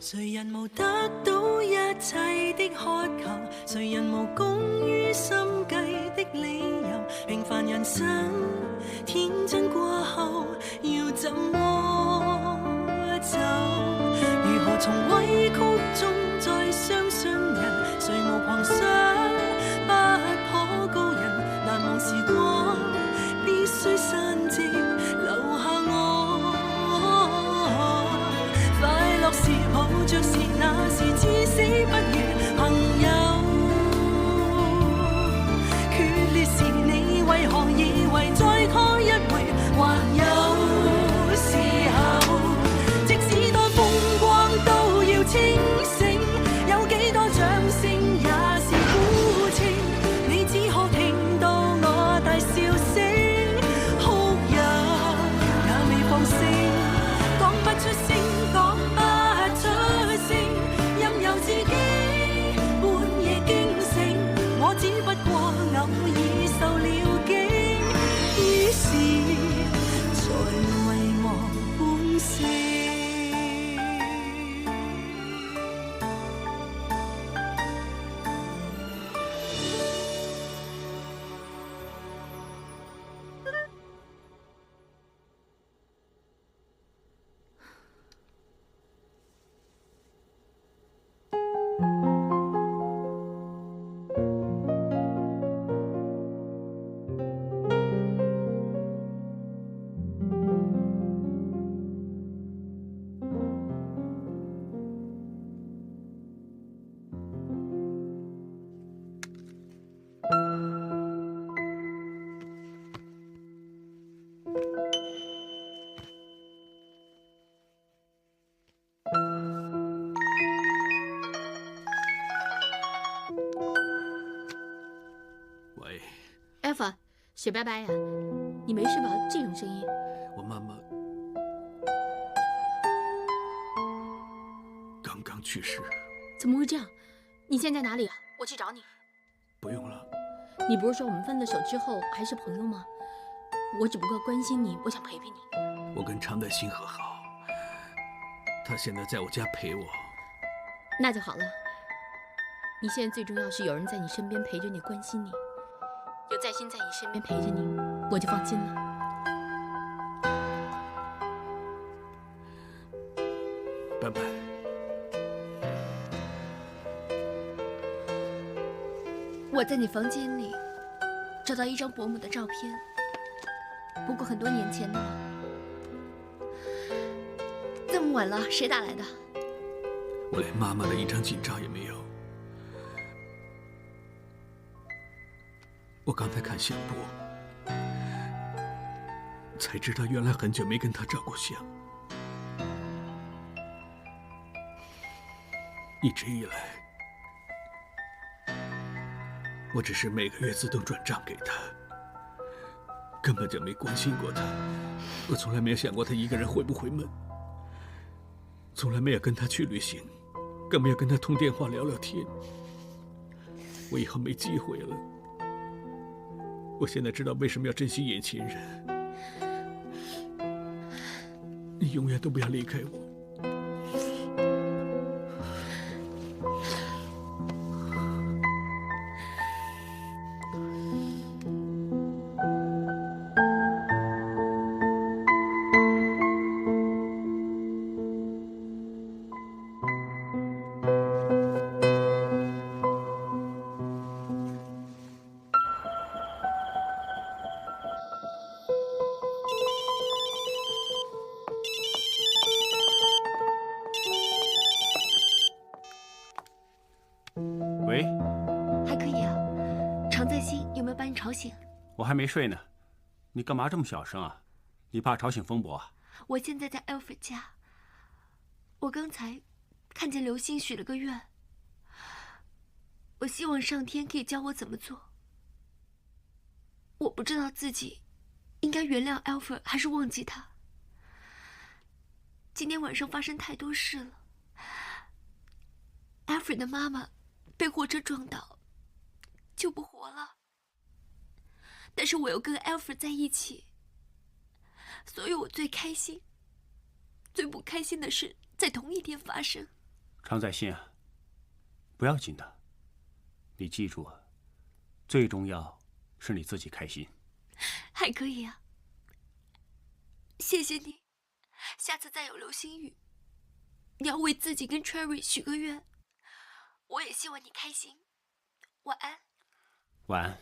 谁人无得到一切的渴求？谁人无功于心计的理由？平凡人生天真过后，要怎么走？如何从委曲中再相信人？谁无狂想不可告人？难忘时光必须散尽，留下我。快乐时抱着时，那时至死不渝朋友。决裂时你为何以为再拖一回还有时候？即使多风光都要清醒，有几多掌声也是孤清。你只可听到我大笑声，哭泣也未放聲，講不出聲，講不出聲，任由自己半夜驚醒。我只不過偶爾受了驚，於是才遺忘本性。喂 ，Alpha， 雪白白呀，你没事吧？这种声音。我妈妈刚刚去世。怎么会这样？你现在哪里啊？我去找你。不用了。你不是说我们分了手之后还是朋友吗？我只不过关心你，我想陪陪你。我跟常代新和好，他现在在我家陪我。那就好了。你现在最重要是有人在你身边陪着你，关心你。有在心在你身边陪着你，我就放心了。拜拜。我在你房间里找到一张伯母的照片，不过很多年前的了。这么晚了，谁打来的？我连妈妈的一张近照也没有。我刚才看相簿，才知道原来很久没跟她照过相。一直以来，我只是每个月自动转账给她，根本就没关心过她。我从来没有想过她一个人回不回门，从来没有跟她去旅行，更没有跟她通电话聊聊天。我以后没机会了。我现在知道为什么要珍惜眼前人。你永远都不要离开我。喂，还可以啊。常在心有没有把你吵醒？我还没睡呢，你干嘛这么小声啊？你怕吵醒风伯啊？我现在在 Alfred 家，我刚才看见流星许了个愿，我希望上天可以教我怎么做。我不知道自己应该原谅 Alfred 还是忘记他。今天晚上发生太多事了。Alfred 的妈妈被货车撞倒，就不活了。但是我又跟 Alfred 在一起，所以我最开心。最不开心的事在同一天发生。常在心啊，不要紧的。你记住啊，最重要是你自己开心。还可以啊，谢谢你。下次再有流星雨，你要为自己跟 Cherry 许个愿。我也希望你开心。晚安。晚安。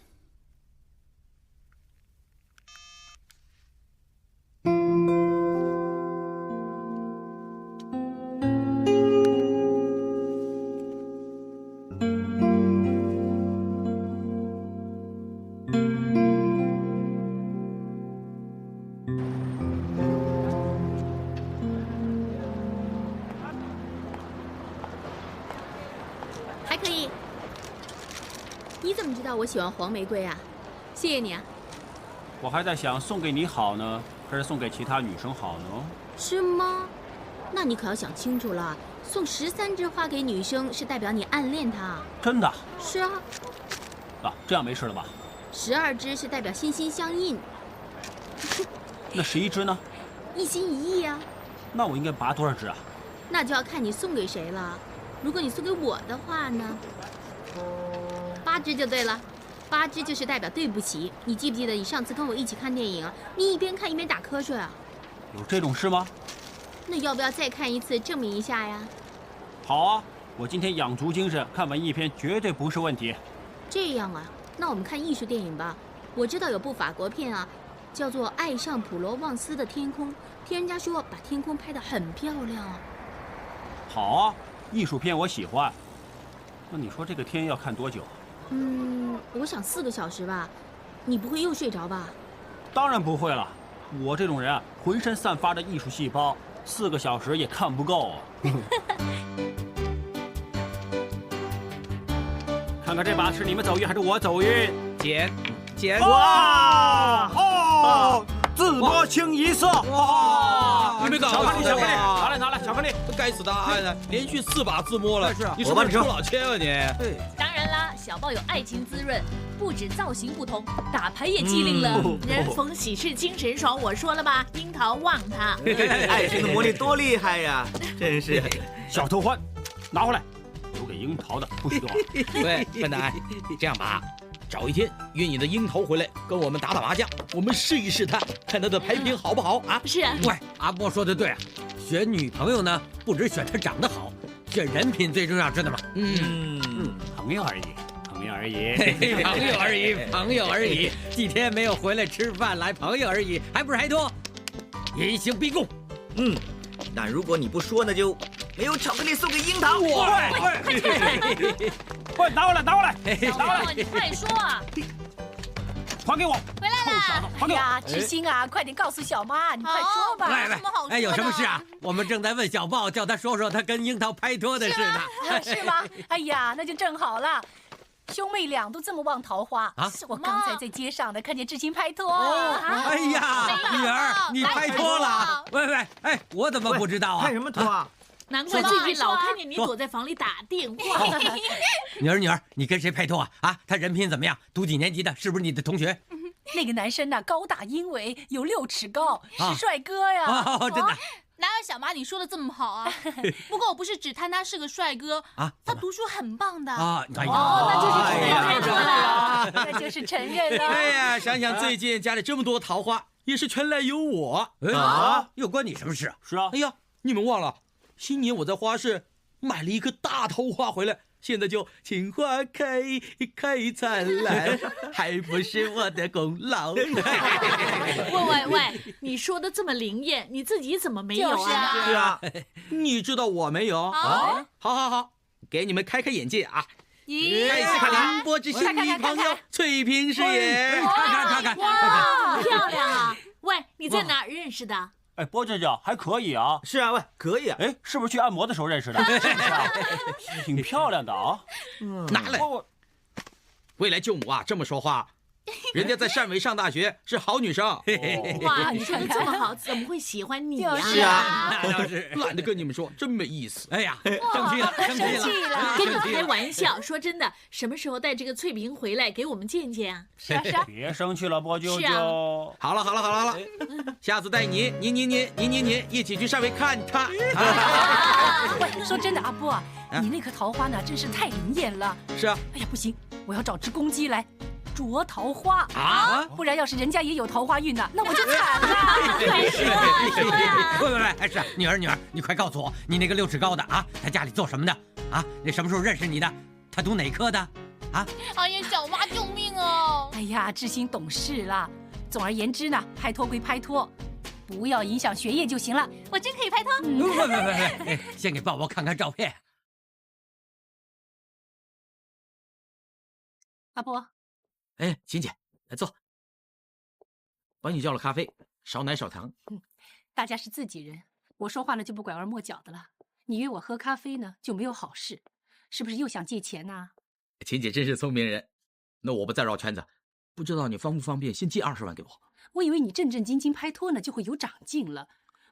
还可以。你怎么知道我喜欢黄玫瑰啊？谢谢你啊。我还在想送给你好呢，还是送给其他女生好呢？是吗？那你可要想清楚了，送13枝花给女生是代表你暗恋她。真的？是啊。啊，这样没事了吧？12枝是代表心心相印。那11枝呢？一心一意啊。那我应该拔多少枝啊？那就要看你送给谁了。如果你送给我的话呢，8枝就对了。8枝就是代表对不起。你记不记得你上次跟我一起看电影啊？你一边看一边打瞌睡啊？有这种事吗？那要不要再看一次，证明一下呀？好啊，我今天养足精神，看文艺片绝对不是问题。这样啊，那我们看艺术电影吧。我知道有部法国片啊，叫做《爱上普罗旺斯的天空》，听人家说把天空拍得很漂亮啊。好啊，艺术片我喜欢。那你说这个天要看多久？我想4个小时吧。你不会又睡着吧？当然不会了，我这种人啊，浑身散发着艺术细胞，4个小时也看不够啊。看看这把是你们走运还是我走运？捡！哇！哦，自摸清一色！哇！你没搞巧克力，拿来，巧克力！该死的阿呢，连续4把自摸了。是啊，你是不是出老千啊你？当然啦，小豹有爱情滋润，不止造型不同，打牌也机灵了。人逢喜事精神爽，我说了吧，樱桃旺他。爱情的魔力多厉害呀！真是。小偷欢，拿回来，留给樱桃的不许动。喂，笨蛋，这样吧，找一天约你的樱桃回来跟我们打麻将，我们试一试他，看他的牌品好不好啊？是啊。喂，阿波说的对啊，选女朋友呢，不只选她长得好，选人品最重要，知道吗？朋友而已。朋友而已，几天没有回来吃饭，来朋友而已，还不是还多？言行必供。但如果你不说，那就没有巧克力送给樱桃。快拿过来！小豹，你快说啊！还给我！回来啦！还给我！呀，知心啊，快点告诉小妈，你快说吧。喂，什么好说的？有什么事啊？我们正在问小豹，叫他说说他跟樱桃拍拖的事呢。是吗？哎呀，那就正好了。兄妹俩都这么旺桃花啊！我刚才在街上呢，看见知心拍拖。哎呀，女儿，你拍拖了？喂，哎，我怎么不知道啊？拍什么拖啊？难怪最近老看见你躲在房里打电话。女儿，你跟谁拍拖啊？啊，他人品怎么样？读几年级的？是不是你的同学？那个男生呢，高大英伟，有6尺高，是帅哥呀！真的。哪有小妈你说的这么好啊？不过我不是只谈他是个帅哥啊，他读书很棒的啊。那就是承认了。哎呀，想想最近家里这么多桃花，也是全赖有我啊！又关你什么事啊？是啊。哎呀，你们忘了，新年我在花市买了一颗大桃花回来，现在就情花开灿烂，还不是我的功劳。喂，你说的这么灵验，你自己怎么没有啊？是啊，你知道我没有啊？好，给你们开眼界啊！看波之心女朋友翠萍是也，看，哇，漂亮啊！喂，你在哪儿认识的？哎，波舅舅还可以啊。是啊，喂，可以啊。哎，是不是去按摩的时候认识的？是不是啊？挺漂亮的啊。拿来。未来舅母啊，这么说话，人家在汕尾上大学，是好女生。哇，你说的这么好，怎么会喜欢你呀？是啊，那倒是。懒得跟你们说，真没意思。哎呀，生气了，生气了，跟你开玩笑。说真的，什么时候带这个翠萍回来给我们见见啊？是啊是啊。别生气了，波舅舅。是啊好了，下次带你一起去汕尾看她。喂，说真的，阿波啊，你那颗桃花呢，真是太灵验了。是啊。哎呀，不行，我要找只公鸡来啄桃花啊！不然要是人家也有桃花运呢，那我就惨了。快说啊！喂，是女儿，你快告诉我，你那个6尺高的啊，他家里做什么的啊？那什么时候认识你的？他读哪科的？啊？哎呀，小妈救命哦！哎呀，知心懂事啦。总而言之呢，拍拖归拍拖，不要影响学业就行了。我真可以拍拖。喂，先给宝宝看看照片。阿波。哎，琴姐，来坐。帮你叫了咖啡，少奶少糖。大家是自己人，我说话呢就不拐弯抹角的了。你约我喝咖啡呢，就没有好事，是不是又想借钱呢？琴姐真是聪明人，那我不再绕圈子，不知道你方不方便先借20万给我？我以为你正正经经拍拖呢，就会有长进了，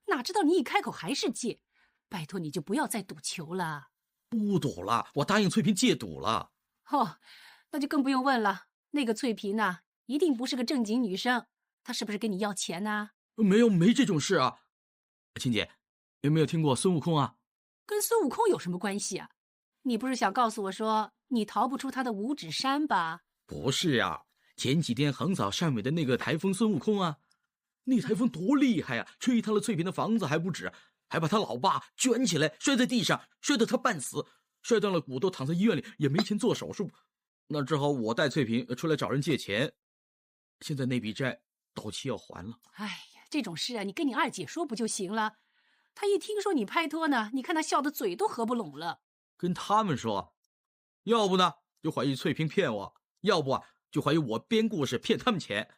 哪知道你一开口还是借。拜托你就不要再赌球了。不赌了，我答应翠萍戒赌了。哦，那就更不用问了。那个翠萍呢，一定不是个正经女生，她是不是跟你要钱呢？没这种事啊。琴姐，有没有听过孙悟空啊？跟孙悟空有什么关系啊？你不是想告诉我说你逃不出他的五指山吧？不是呀，前几天横扫汕尾的那个台风孙悟空啊，那台风多厉害呀，吹塌了翠萍的房子还不止，还把他老爸卷起来摔在地上，摔得他半死，摔断了骨头，躺在医院里也没钱做手术。那只好我带翠萍出来找人借钱，现在那笔债到期要还了。哎呀，这种事啊，你跟你二姐说不就行了？她一听说你拍拖呢，你看她笑得嘴都合不拢了。跟他们说，要不呢就怀疑翠萍骗我，要不就怀疑我编故事骗他们钱。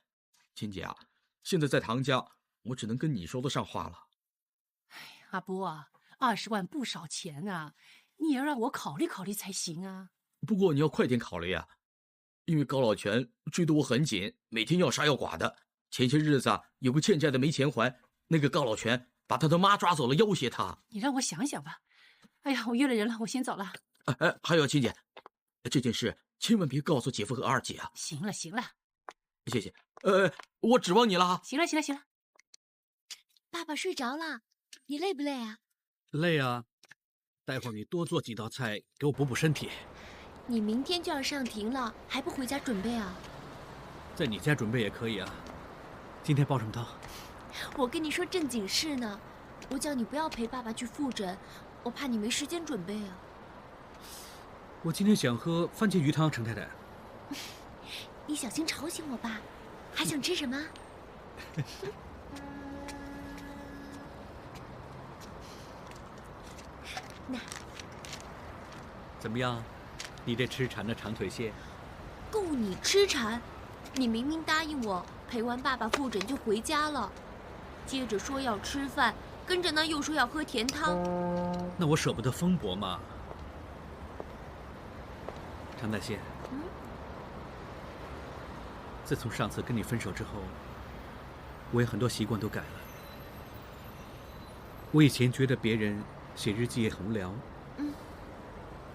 琴姐啊，现在在唐家，我只能跟你说得上话了。哎呀，阿波啊，20万不少钱啊，你也让我考虑考虑才行啊。不过你要快点考虑啊，因为高老全追得我很紧，每天要杀要剐的。前些日子啊，有个欠债的没钱还，那个高老全把他的妈抓走了，要挟他。你让我想想吧。哎呀，我约了人了，我先走了。还有琴姐，这件事千万别告诉姐夫和二姐啊。行了，谢谢。我指望你了哈。行了。爸爸睡着了，你累不累啊？累啊，待会儿你多做几道菜给我补身体。你明天就要上庭了，还不回家准备啊？在你家准备也可以啊。今天煲什么汤？我跟你说正经事呢，我叫你不要陪爸爸去复诊，我怕你没时间准备啊。我今天想喝番茄鱼汤，陈太太。你小心吵醒我吧。还想吃什么？那怎么样？你这吃馋的长腿蟹，够你吃馋！你明明答应我陪完爸爸复诊就回家了，接着说要吃饭，跟着呢又说要喝甜汤。那我舍不得风伯嘛。常大仙，自从上次跟你分手之后，我也很多习惯都改了。我以前觉得别人写日记也很无聊，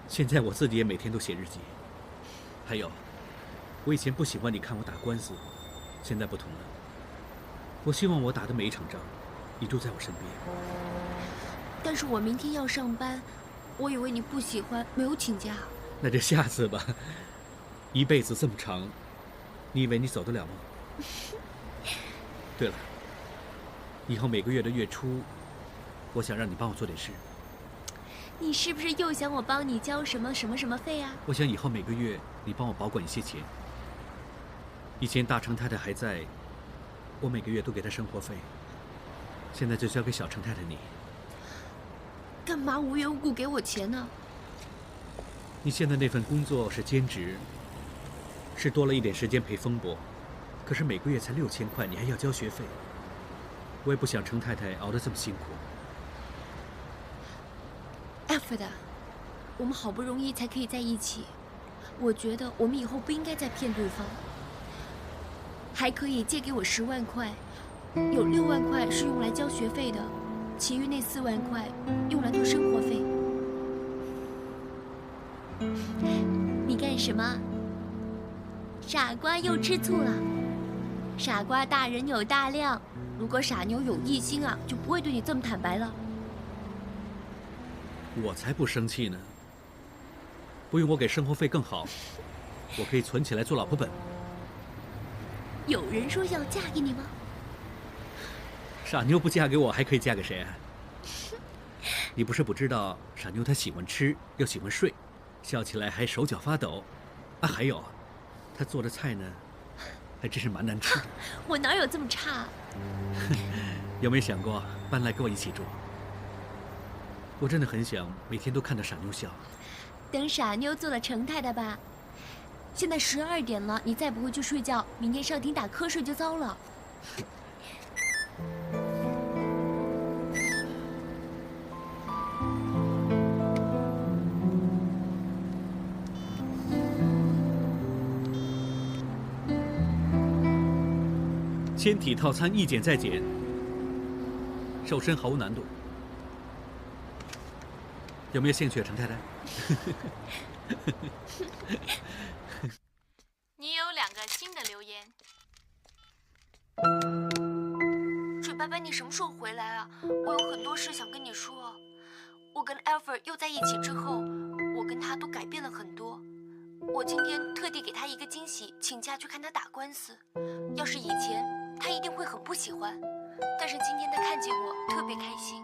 现在我自己也每天都写日记。还有，我以前不喜欢你看我打官司，现在不同了。我希望我打的每一场仗，你都在我身边。但是我明天要上班，我以为你不喜欢，没有请假。那就下次吧。一辈子这么长，你以为你走得了吗？对了，以后每个月的月初，我想让你帮我做点事。你是不是又想我帮你交什么费啊？我想以后每个月你帮我保管一些钱。以前大程太太还在，我每个月都给她生活费，现在就交给小程太太你。干嘛无缘无故给我钱呢？你现在那份工作是兼职，是多了一点时间陪风伯，可是每个月才6000块，你还要交学费。我也不想程太太熬得这么辛苦。Alfred，我们好不容易才可以在一起，我觉得我们以后不应该再骗对方。还可以借给我10万块，有6万块是用来交学费的，其余那4万块用来做生活费。你干什么？傻瓜又吃醋了。傻瓜大人有大量，如果傻妞有异心啊，就不会对你这么坦白了。我才不生气呢！不用我给生活费更好，我可以存起来做老婆本。有人说要嫁给你吗？傻妞不嫁给我，还可以嫁给谁啊？你不是不知道，傻妞她喜欢吃，又喜欢睡，笑起来还手脚发抖。啊，还有，她做的菜呢，还真是蛮难吃的。我哪有这么差？有没有想过搬来跟我一起住？我真的很想每天都看到傻妞笑。等傻妞做了成太太吧。现在12点了，你再不回去睡觉，明天上庭打瞌睡就糟了。纤体套餐一减再减，瘦身毫无难度。有没有兴趣，陈太太？你有2个新的留言。水白白，你什么时候回来啊？我有很多事想跟你说。我跟 Alfred 又在一起之后，我跟他都改变了很多。我今天特地给他一个惊喜，请假去看他打官司。要是以前，他一定会很不喜欢，但是今天他看见我特别开心。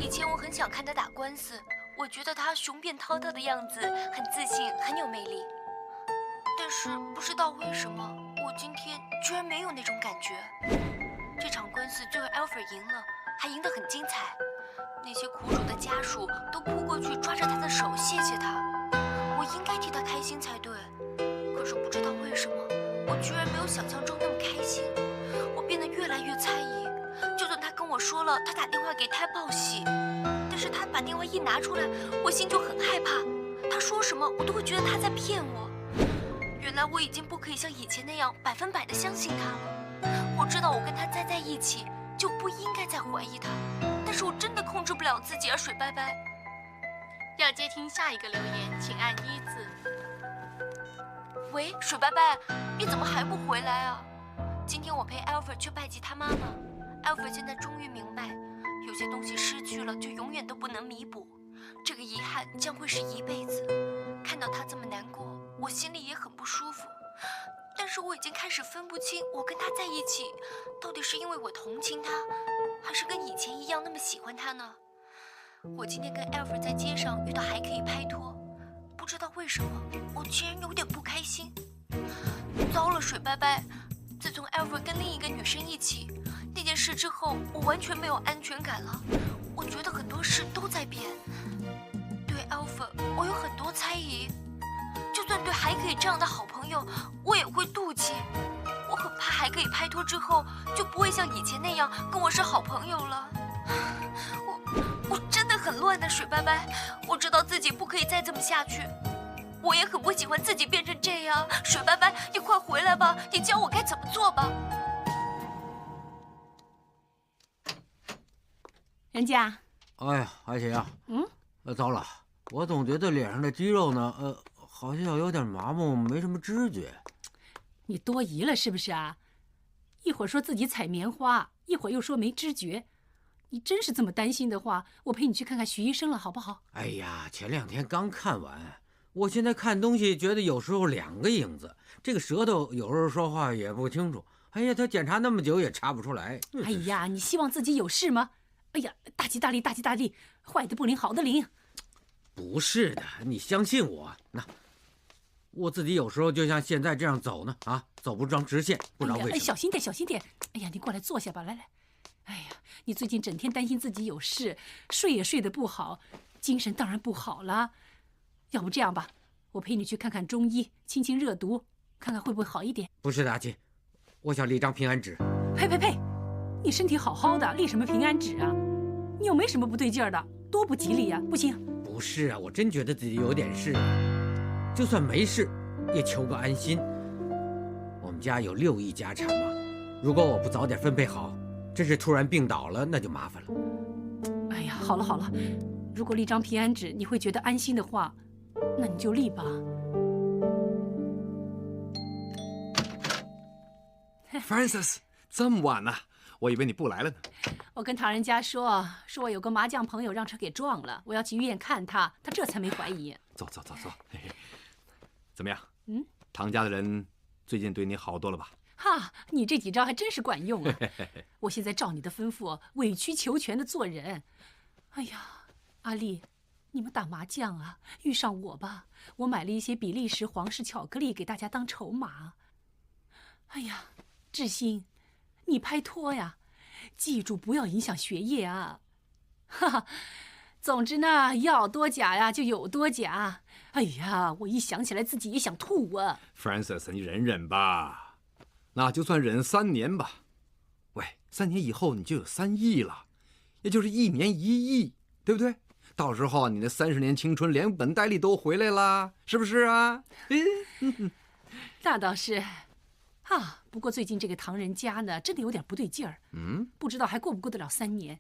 以前我很想看他打官司，我觉得他雄辩滔滔的样子很自信，很有魅力。但是不知道为什么，我今天居然没有那种感觉。这场官司最后 Alfred 赢了，还赢得很精彩。那些苦主的家属都扑过去抓着他的手，谢谢他。我应该替他开心才对，可是不知道为什么，我居然没有想象中那么开心。我变得越来越猜疑。就算他跟我说了他打电话给他报喜，但是他把电话一拿出来，我心就很害怕。他说什么我都会觉得他在骗我。原来我已经不可以像以前那样100%的相信他了。我知道我跟他再在一起就不应该再怀疑他，但是我真的控制不了自己啊，水白白。要接听下一个留言，请按1字。喂，水白白，你怎么还不回来啊？今天我陪 Alfred 去拜祭他妈妈。Alfred 现在终于明白，有些东西失去了就永远都不能弥补，这个遗憾将会是一辈子。看到他这么难过，我心里也很不舒服。但是我已经开始分不清，我跟他在一起，到底是因为我同情他，还是跟以前一样那么喜欢他呢？我今天跟 Alfred 在街上遇到还可以拍拖，不知道为什么，我居然有点不开心。糟了，水白白，自从 Alfred 跟另一个女生一起那件事之后，我完全没有安全感了。我觉得很多事都在变。对 Alfred， 我有很多猜疑。就算对还可以这样的好朋友，我也会妒忌。我很怕还可以拍拖之后，就不会像以前那样跟我是好朋友了。我真的很乱的，水白白。我知道自己不可以再这么下去。我也很不喜欢自己变成这样。水白白，你快回来吧，你教我该怎么做吧。人家，哎呀，阿姐啊，糟了，我总觉得脸上的肌肉呢，好像有点麻木，没什么知觉。你多疑了是不是啊？一会儿说自己采棉花，一会儿又说没知觉。你真是这么担心的话，我陪你去看看徐医生了，好不好？哎呀，前2天刚看完，我现在看东西觉得有时候2个影子，这个舌头有时候说话也不清楚。哎呀，他检查那么久也查不出来。哎呀，你希望自己有事吗？哎呀，大吉大利，大吉大利，坏的不灵，好的灵。不是的，你相信我。那我自己有时候就像现在这样走呢，走不成直线，不知道为什么。小心点，小心点。哎呀，你过来坐下吧，来来。哎呀，你最近整天担心自己有事，睡也睡得不好，精神当然不好了。要不这样吧，我陪你去看看中医，清清热毒，看看会不会好一点。不是的，阿金，我想立张平安纸。呸！你身体好好的，立什么平安纸啊？你又没什么不对劲儿的，多不吉利呀！不行。不是啊，我真觉得自己有点事，就算没事，也求个安心。我家有6亿家产吗？如果我不早点分配好，真是突然病倒了，那就麻烦了。哎呀，好了好了，如果立张平安纸你会觉得安心的话，那你就立吧。Francis， 这么晚了，我以为你不来了呢。我跟唐人家说我有个麻将朋友让车给撞了，我要去医院看他，他这才没怀疑。走，嘿嘿，怎么样？嗯，唐家的人最近对你好多了吧？哈，你这几招还真是管用啊！我现在照你的吩咐，委曲求全的做人。哎呀，阿丽，你们打麻将啊，遇上我吧，我买了一些比利时皇室巧克力给大家当筹码。哎呀，志兴，你拍拖呀，记住不要影响学业啊！哈哈，总之呢，要多假呀就有多假。哎呀，我一想起来自己也想吐啊 ！Francis， 你忍忍吧，那就算忍3年吧。喂，3年以后你就有3亿了，也就是1年1亿，对不对？到时候你的30年青春连本带利都回来啦，是不是啊？那倒是。啊，不过最近这个唐人家呢，真的有点不对劲儿。不知道还过不过得了3年。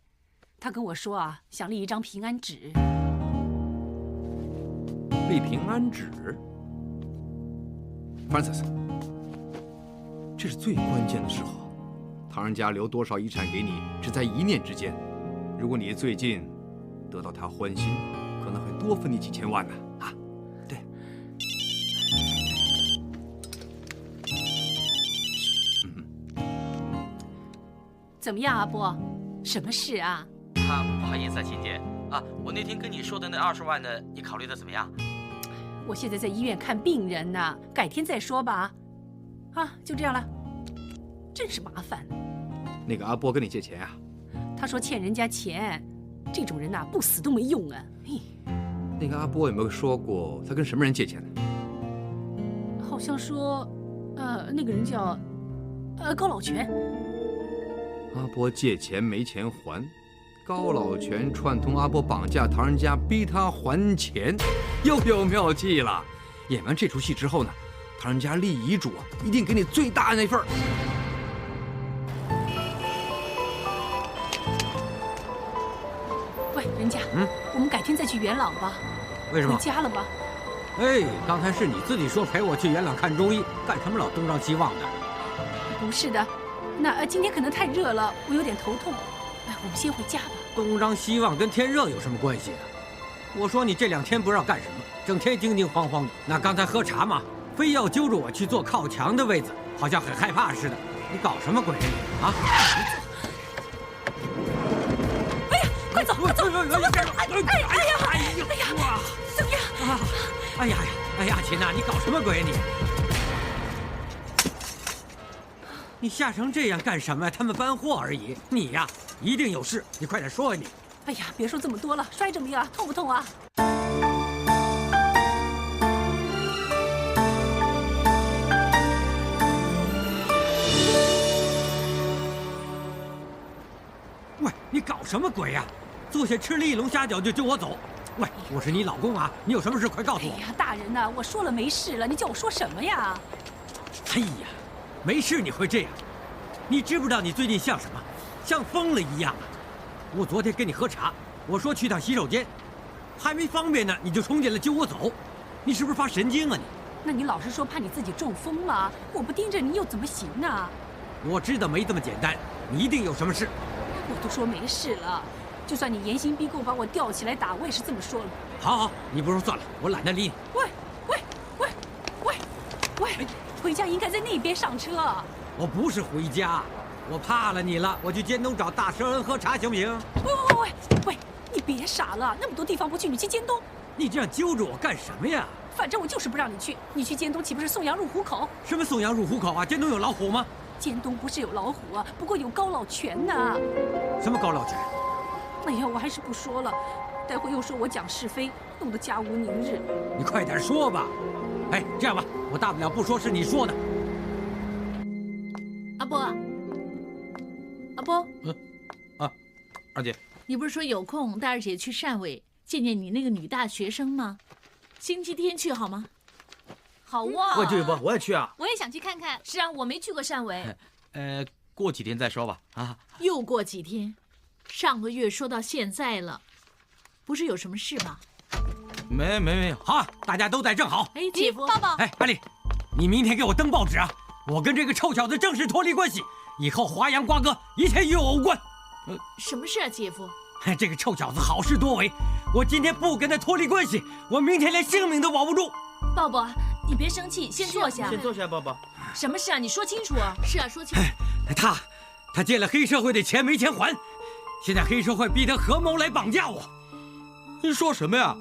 他跟我说啊，想立一张平安纸。立平安纸 ，Francis， 这是最关键的时候。唐人家留多少遗产给你，只在一念之间。如果你最近得到他欢心，可能会多分你几千万呢。啊，对。怎么样，阿波？什么事啊？不好意思啊，琴姐啊，我那天跟你说的那20万呢，你考虑的怎么样？我现在在医院看病人呢，改天再说吧。啊，就这样了。真是麻烦。那个阿波跟你借钱啊？他说欠人家钱，这种人呐，不死都没用啊。那个阿波有没有说过他跟什么人借钱呢？好像说，那个人叫，高老全。阿波借钱没钱还，高老全串通阿波绑架唐人家，逼他还钱，又有妙计了。演完这出戏之后呢，唐人家立遗嘱啊，一定给你最大的那份儿。喂，人家，我们改天再去元朗吧。为什么？回家了吧？哎，刚才是你自己说陪我去元朗看中医，干什么老东张西望的？不是的，那今天可能太热了，我有点头痛。哎，我们先回家吧。东张西望跟天热有什么关系啊？我说你这2天不知道干什么，整天惊惊慌慌的。那刚才喝茶嘛，非要揪着我去坐靠墙的位子，好像很害怕似的。你搞什么鬼啊？哎呀，快走，快走！怎么？哎呀，怎么样？哎呀，琴呐，你搞什么鬼你？你吓成这样干什么呀？他们搬货而已，你呀一定有事，你快点说呀你！哎呀，别说这么多了，摔着没啊？痛不痛啊？喂，你搞什么鬼呀？坐下吃了一笼虾饺就揪我走？喂，我是你老公啊，你有什么事快告诉我。哎呀，大人呐，我说了没事了，你叫我说什么呀？哎呀，没事你会这样？你知不知道你最近像什么？像疯了一样啊！我昨天跟你喝茶，我说去趟洗手间，还没方便呢，你就冲进来揪我走，你是不是发神经啊你？那你老是说怕你自己中风了，我不盯着你又怎么行呢？我知道没这么简单，你一定有什么事。我都说没事了，就算你严刑逼供把我吊起来打，我也是这么说了。好，你不说算了，我懒得理你。喂，回家应该在那边上车。我不是回家，我怕了你了，我去尖东找大舍恩喝茶行不行？喂，你别傻了，那么多地方不去，你去尖东？你这样揪着我干什么呀？反正我就是不让你去，你去尖东岂不是送羊入虎口？什么送羊入虎口啊？尖东有老虎吗？尖东不是有老虎啊，不过有高老全呢。什么高老全？哎呀，我还是不说了，待会又说我讲是非，弄得家无宁日。你快点说吧。哎，这样吧，我大不了不说是你说的。阿波，阿波，二姐，你不是说有空带二姐去汕尾见见你那个女大学生吗？星期天去好吗？好哇！我去不，我也去啊。我也想去看看。是啊，我没去过汕尾。过几天再说吧。啊，又过几天，上个月说到现在了，不是有什么事吗？没有。好，大家都在正好。哎，姐夫，抱抱。哎，阿丽，你明天给我登报纸啊！我跟这个臭小子正式脱离关系，以后华阳瓜葛一切与我无关。什么事啊，姐夫？这个臭小子好事多为，我今天不跟他脱离关系，我明天连性命都保不住。抱抱，你别生气，先坐下。先坐下，抱抱。什么事啊？你说清楚啊！是啊，说清楚。他借了黑社会的钱没钱还，现在黑社会逼他合谋来绑架我。你说什么呀？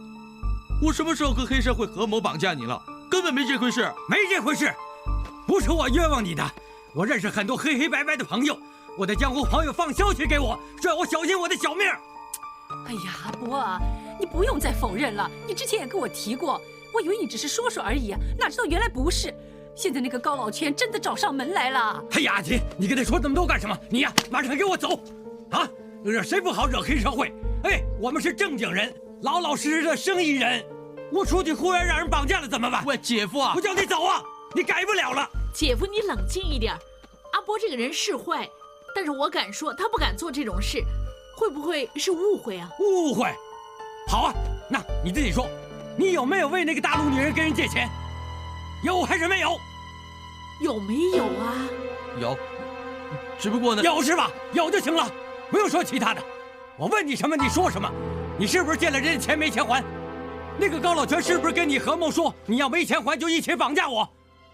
我什么时候和黑社会合谋绑架你了？根本没这回事。没这回事，不是我冤枉你的。我认识很多黑黑白白的朋友，我的江湖朋友放消息给我，说我小心我的小命。哎呀，阿波啊，你不用再否认了，你之前也跟我提过，我以为你只是说说而已啊，哪知道原来不是。现在那个高老圈真的找上门来了。哎呀，你跟他说这么多干什么？你呀，马上给我走！啊，惹谁不好惹黑社会？哎，我们是正经人，老老实实的生意人。我出去忽然让人绑架了怎么办？喂，姐夫啊，我叫你走啊！你改不了了。姐夫，你冷静一点。阿波这个人是坏，但是我敢说他不敢做这种事，会不会是误会啊？误会？好啊，那你自己说，你有没有为那个大陆女人跟人借钱？有还是没有？有没有啊？有，只不过呢……有是吧？有就行了，不用说其他的。我问你什么，你说什么。你是不是借了人家钱没钱还？那个高老全是不是跟你合谋说你要没钱还就一起绑架我？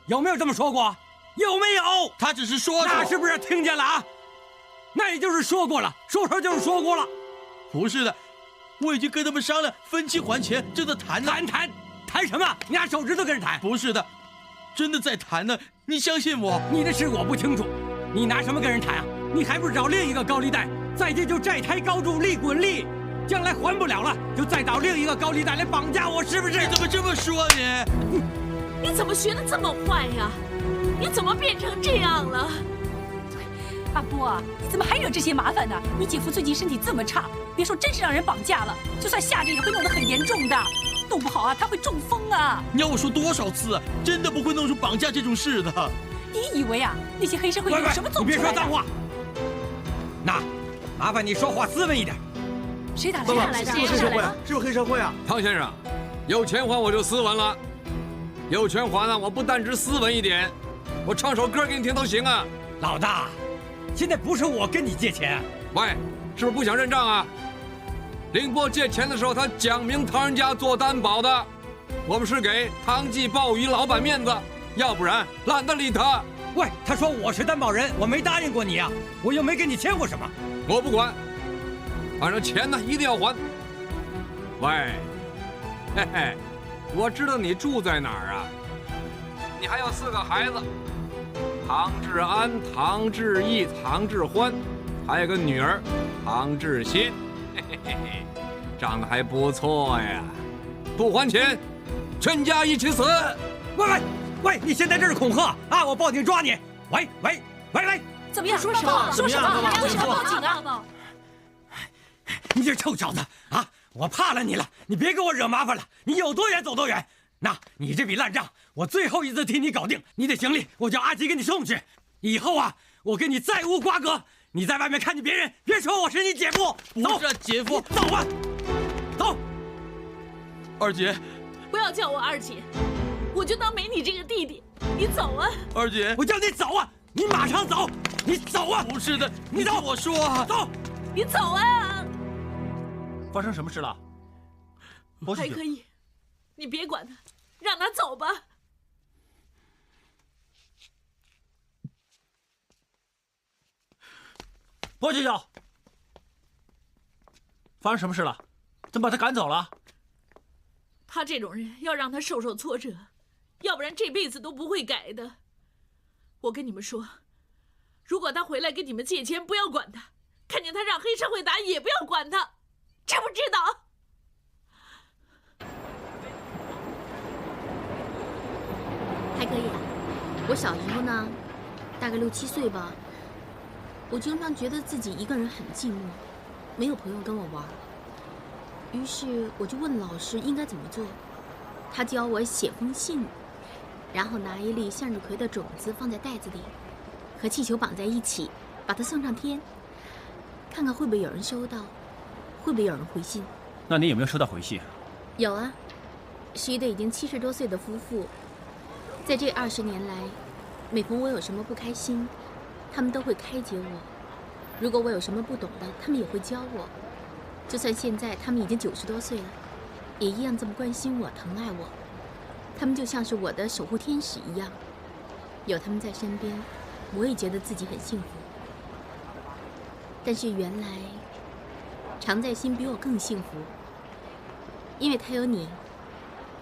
有没有这么说过？有没有？他只是说说。那是不是听见了啊？那也就是说过了，说就是说过了。不是的，我已经跟他们商量分期还钱，正在谈呢。谈什么？你拿手指头跟人谈？不是的，真的在谈呢。你相信我？你的事我不清楚，你拿什么跟人谈啊？你还不是找另一个高利贷，再接就债台高筑，利滚利，将来还不了了，就再找另一个高利贷来绑架我，是不是？你怎么这么说你？你怎么学得这么坏呀？你怎么变成这样了？阿波啊，你怎么还惹这些麻烦呢？你姐夫最近身体这么差，别说真是让人绑架了，就算吓着也会弄得很严重的，弄不好啊他会中风啊！你要我说多少次啊？真的不会弄出绑架这种事的。你以为啊那些黑社会有什么做不出来的？你别说脏话。那，麻烦你说话斯文一点。谁打来的？是不是黑社会啊？是不是黑社会啊？汤先生，有钱还我就斯文了，有权还呢，我不但只斯文一点，我唱首歌给你听都行啊。老大，现在不是我跟你借钱，喂，是不是不想认账啊？凌波借钱的时候，他讲明唐人家做担保的，我们是给唐记鲍鱼老板面子，要不然懒得理他。喂，他说我是担保人，我没答应过你啊，我又没跟你签过什么。我不管，反正钱呢一定要还。喂，嘿嘿，我知道你住在哪儿啊？你还有4个孩子，唐志安、唐志毅、唐志欢，还有个女儿唐志新，嘿嘿嘿嘿，长得还不错呀。不还钱，全家一起死！喂，你现在这是恐吓啊！我报警抓你！喂，怎么样？说什么？说什么？为什么报警啊？你这臭小子啊！我怕了你了，你别给我惹麻烦了，你有多远走多远。那你这笔烂账，我最后一次替你搞定。你的行李我叫阿吉给你送去。以后啊，我跟你再无瓜葛。你在外面看见别人，别说我是你姐夫。不是姐夫，走吧，走。二姐，不要叫我二姐，我就当没你这个弟弟。你走啊！二姐，我叫你走啊！你马上走！你走啊！不是的，你走！我说啊，走！你走啊！发生什么事了？还可以，你别管他，让他走吧。波姐姐，发生什么事了？怎么把他赶走了？他这种人要让他受受挫折，要不然这辈子都不会改的。我跟你们说，如果他回来跟你们借钱，不要管他；看见他让黑社会打，也不要管他，知不知道？还可以啊。我小时候呢，大概6、7岁吧，我经常觉得自己一个人很寂寞，没有朋友跟我玩。于是我就问老师应该怎么做，他教我写封信，然后拿一粒向日葵的种子放在袋子里，和气球绑在一起，把它送上天，看看会不会有人收到，会不会有人回信。那你有没有收到回信？有啊，是一对已经70多岁的夫妇，在这20年来，每逢我有什么不开心，他们都会开解我；如果我有什么不懂的，他们也会教我。就算现在他们已经90多岁了，也一样这么关心我、疼爱我。他们就像是我的守护天使一样，有他们在身边，我也觉得自己很幸福。但是原来，常在心比我更幸福，因为他有你，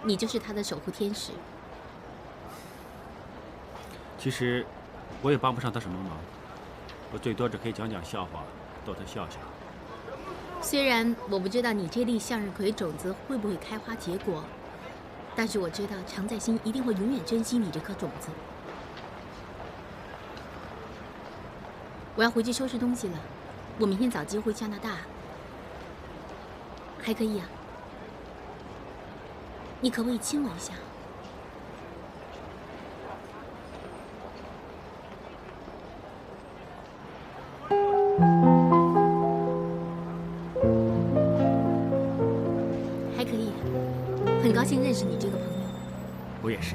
你就是他的守护天使。其实，我也帮不上他什么忙，我最多只可以讲讲笑话，逗他笑笑。虽然我不知道你这粒向日葵种子会不会开花结果，但是我知道常在心一定会永远珍惜你这颗种子。我要回去收拾东西了，我明天早机回加拿大。还可以啊，你可不可以亲我一下？还可以，很高兴认识你这个朋友。我也是。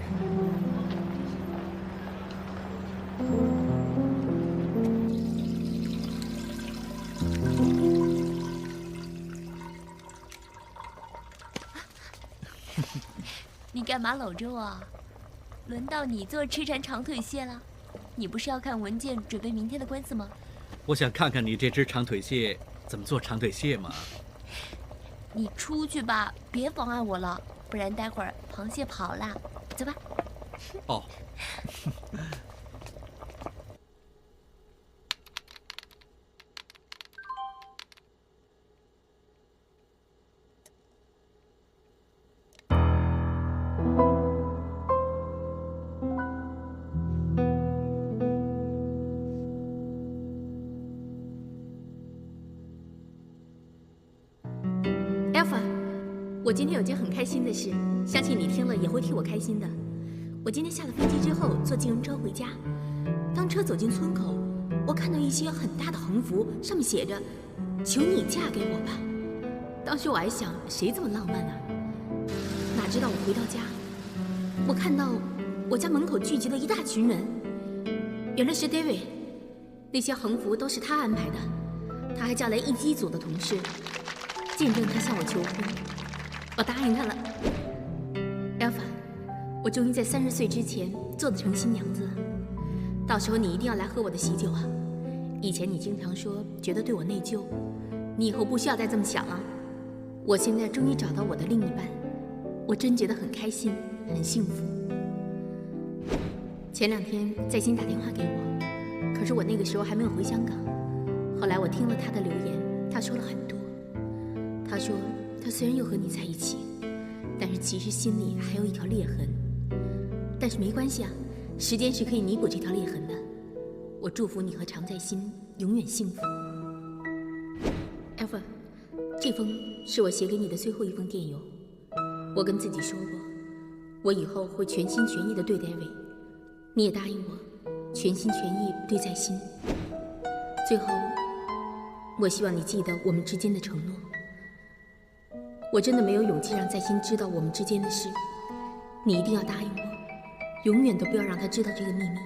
你干嘛搂着我？轮到你做痴缠长腿蟹了？你不是要看文件准备明天的官司吗？我想看看你这只长腿蟹怎么做长腿蟹嘛。你出去吧，别妨碍我了，不然待会儿螃蟹跑了。走吧。哦。我今天有件很开心的事，相信你听了也会替我开心的。我今天下了飞机之后坐计程车回家，当车走进村口，我看到一些很大的横幅，上面写着“求你嫁给我吧”。当时我还想，谁这么浪漫啊？哪知道我回到家，我看到我家门口聚集了一大群人，原来是 David。那些横幅都是他安排的，他还叫来一机组的同事，见证他向我求婚。我答应他了 ，Alpha， 我终于在30岁之前做得成新娘子了。到时候你一定要来喝我的喜酒啊！以前你经常说觉得对我内疚，你以后不需要再这么想了。我现在终于找到我的另一半，我真觉得很开心，很幸福。前2天在新打电话给我，可是我那个时候还没有回香港。后来我听了他的留言，他说了很多。他说他虽然又和你在一起，但是其实心里还有一条裂痕。但是没关系啊，时间是可以弥补这条裂痕的。我祝福你和常在心永远幸福。Alpha， 这封是我写给你的最后一封电邮。我跟自己说过，我以后会全心全意地对待David，你也答应我，全心全意对在心。最后，我希望你记得我们之间的承诺。我真的没有勇气让在心知道我们之间的事，你一定要答应我，永远都不要让他知道这个秘密。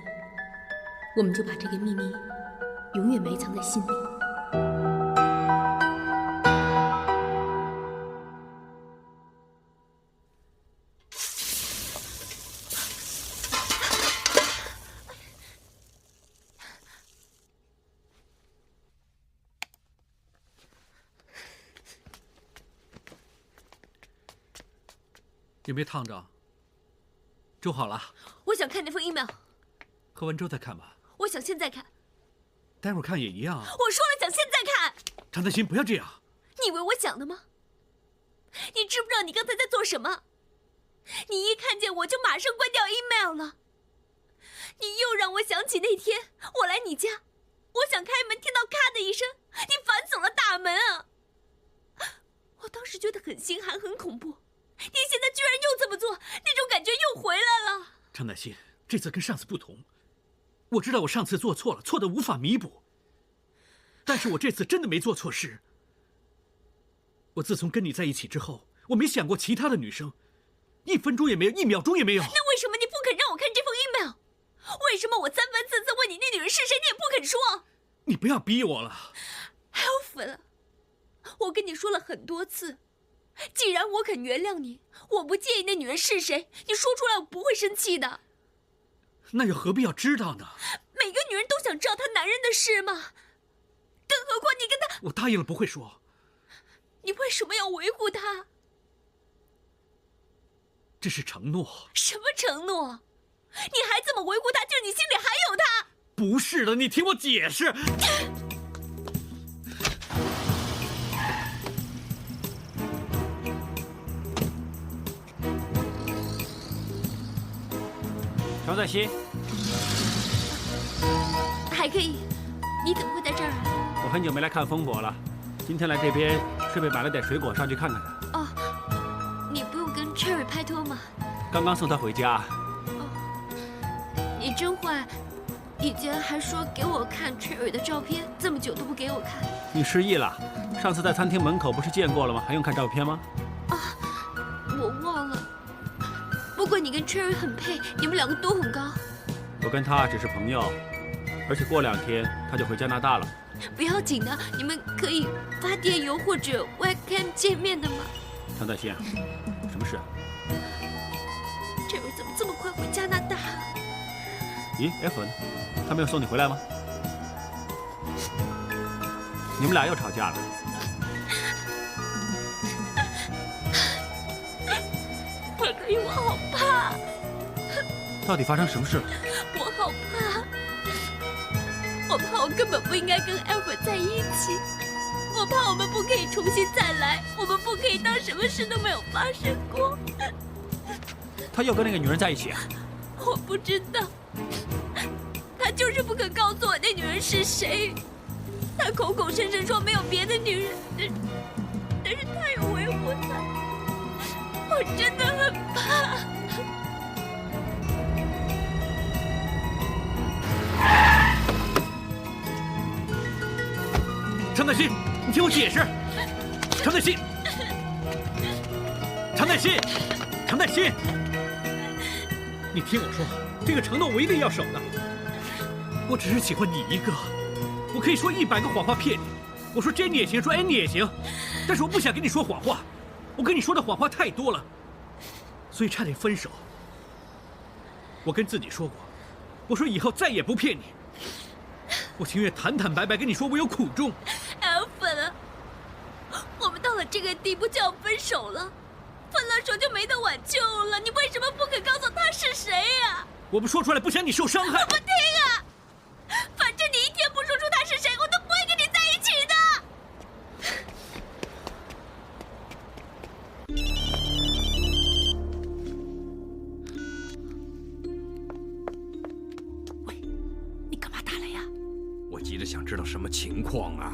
我们就把这个秘密永远埋藏在心里。有没有烫着？粥好了。我想看那封 email。喝完粥再看吧。我想现在看。待会儿看也一样。我说了，想现在看。常在心，不要这样。你以为我想的吗？你知不知道你刚才在做什么？你一看见我就马上关掉 email 了。你又让我想起那天我来你家，我想开门，听到咔的一声，你反锁了大门啊！我当时觉得很心寒，很恐怖。你现在居然又这么做，那种感觉又回来了。常乃馨，这次跟上次不同。我知道我上次做错了，错的无法弥补。但是我这次真的没做错事。我自从跟你在一起之后，我没想过其他的女生，1分钟也没有，1秒钟也没有。那为什么你不肯让我看这封 email？ 为什么我3番4次问你那女人是谁，你也不肯说？你不要逼我了。Alfred， 我跟你说了很多次，既然我肯原谅你，我不介意那女人是谁，你说出来我不会生气的。那又何必要知道呢？每个女人都想知道她男人的事吗？更何况你跟他……我答应了不会说。你为什么要维护他？这是承诺。什么承诺？你还这么维护他，就是你心里还有他？不是的，你听我解释。常在熙，还可以。你怎么会在这儿啊？我很久没来看风伯了，今天来这边顺便买了点水果上去看看他。哦，你不用跟 Cherry 拍拖吗？刚刚送他回家。你真坏，以前还说给我看 Cherry 的照片，这么久都不给我看。你失忆了？上次在餐厅门口不是见过了吗？还用看照片吗？啊，我忘了。不过你跟 Cherry 很配，你们2个都很高。我跟他只是朋友，而且过2天他就回加拿大了。不要紧的，你们可以发电邮或者 webcam 见面的吗？常在熙，什么事？Cherry 怎么这么快回加拿大？咦 ，F 呢？他没有送你回来吗？你们俩又吵架了？海可以，我好怕。到底发生什么事了？我好怕，我怕我根本不应该跟 Alfred 在一起，我怕我们不可以重新再来，我们不可以当什么事都没有发生过。他又跟那个女人在一起啊？我不知道，他就是不肯告诉我那女人是谁。他口口声声说没有别的女人，但是他有维护她，我真的很怕。常在熙，你听我解释。常在熙，常在熙，常在熙，你听我说，这个承诺我一定要守的。我只是喜欢你一个，我可以说100个谎话骗你。我说 Jenny 也行，说 Annie 也行，但是我不想跟你说谎话。我跟你说的谎话太多了，所以差点分手。我跟自己说过，我说以后再也不骗你。我情愿坦坦白白跟你说我有苦衷。Alfred， 我们到了这个地步就要分手了，分了手就没得挽救了。你为什么不肯告诉他是谁呀？我不说出来不想你受伤害。我不听啊！反正你一天不说出他是谁，我都不会跟你在一起的。喂，你干嘛打来呀？我急着想知道什么情况啊！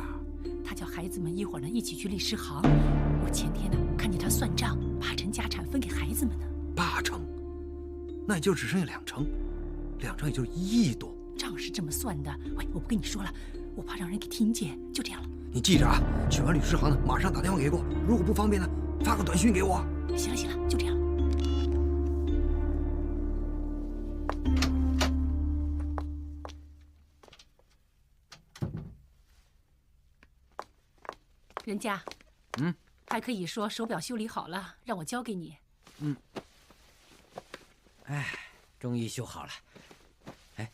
他叫孩子们一会儿呢一起去律师行。我前天呢看见他算账，8成家产分给孩子们呢。8成，那也就只剩下2成，2成也就1亿多。账是这么算的。喂，我不跟你说了，我怕让人给听见，就这样了。你记着啊，去完律师行呢，马上打电话给我。如果不方便呢，发个短信给我。行了行了，就这样。人家，还可以说手表修理好了，让我交给你。哎，终于修好了。哎，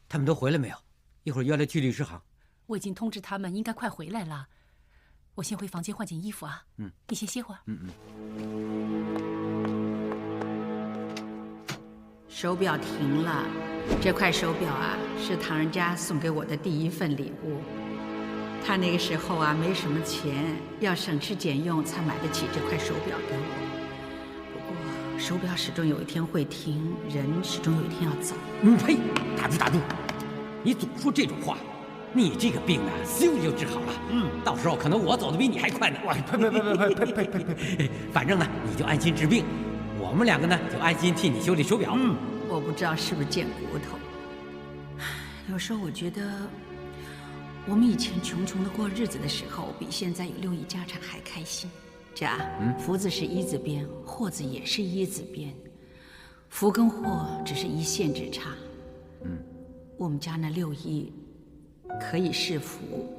他们都回来没有？一会儿约了去律师行。我已经通知他们，应该快回来了。我先回房间换件衣服啊。你先歇会儿。手表停了，这块手表啊，是唐人家送给我的第1份礼物。他那个时候啊，没什么钱，要省吃俭用才买得起这块手表给我。不过手表始终有一天会停，人始终有一天要走。呸！打住！你总说这种话，你这个病啊，修就治好了。到时候可能我走的比你还快呢。呸！反正呢，你就安心治病，我们2个呢就安心替你修理手表。我不知道是不是贱骨头。有时候我觉得，我们以前穷穷的过日子的时候，比现在有6亿家产还开心。家，福字是一字边，祸字也是一字边，福跟祸只是1线之差。我们家那6亿，可以是福，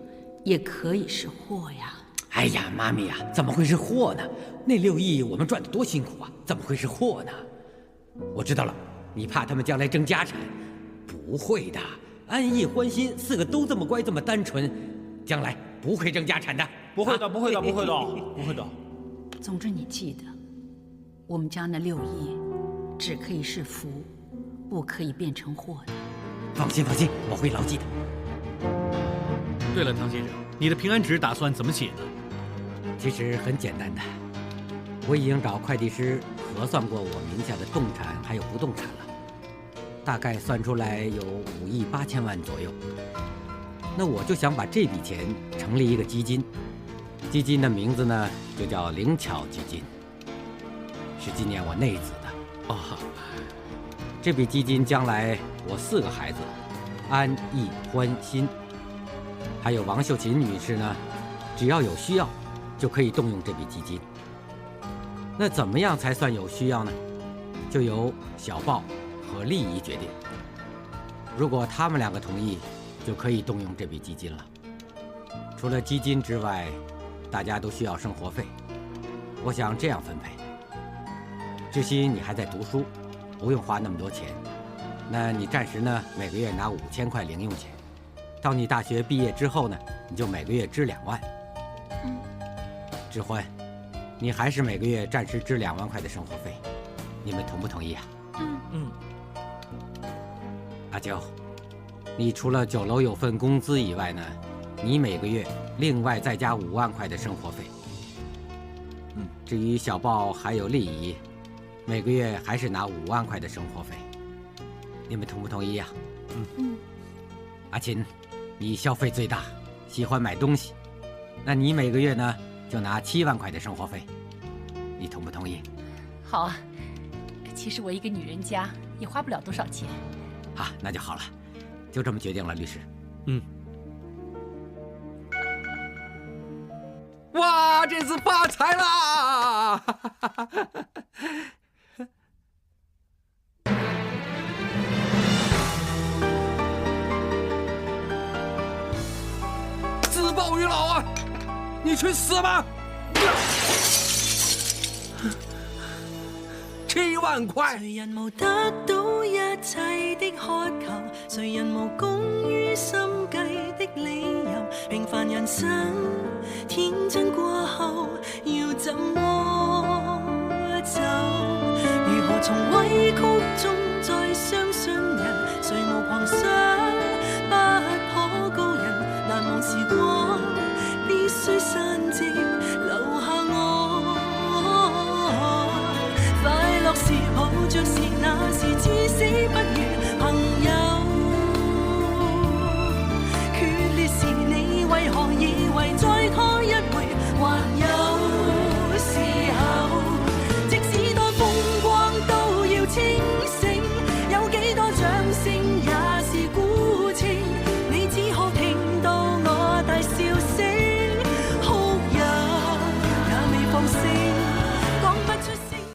也可以是祸呀。哎呀，妈咪呀，怎么会是祸呢？那6亿我们赚得多辛苦啊，怎么会是祸呢？我知道了，你怕他们将来争家产，不会的，安逸欢心4个都这么乖这么单纯，将来不会争家产的。不会的，不会的，不会的，不会的。总之你记得，我们家那6亿，只可以是福，不可以变成祸的。放心，放心，我会牢记的。对了，唐先生，你的平安纸打算怎么写呢？其实很简单的，我已经找会计师核算过我名下的动产还有不动产了，大概算出来有5亿8千万左右。那我就想把这笔钱成立一个基金，基金的名字呢就叫灵巧基金，是纪念我内子的。这笔基金将来我4个孩子安逸欢心，还有王秀琴女士呢，只要有需要就可以动用这笔基金。那怎么样才算有需要呢？就由小报和丽姨决定。如果他们2个同意，就可以动用这笔基金了。除了基金之外，大家都需要生活费，我想这样分配。志新，你还在读书，不用花那么多钱，那你暂时呢每个月拿5000块零用钱，到你大学毕业之后呢，你就每个月支2万。志欢，你还是每个月暂时支2万块的生活费，你们同不同意啊？阿娇，你除了酒楼有份工资以外呢，你每个月另外再加5万块的生活费。至于小报还有丽姨，每个月还是拿5万块的生活费，你们同不同意呀？阿琴，你消费最大，喜欢买东西，那你每个月呢就拿7万块的生活费，你同不同意？好啊，其实我一个女人家也花不了多少钱。那就好了，就这么决定了，律师。哇，这次发财啦！自报于老啊！你去死吧！7万块。谁人无得到一切的渴求？谁人无功于心计的理由？平凡人生，天真过后要怎么走？如何从委曲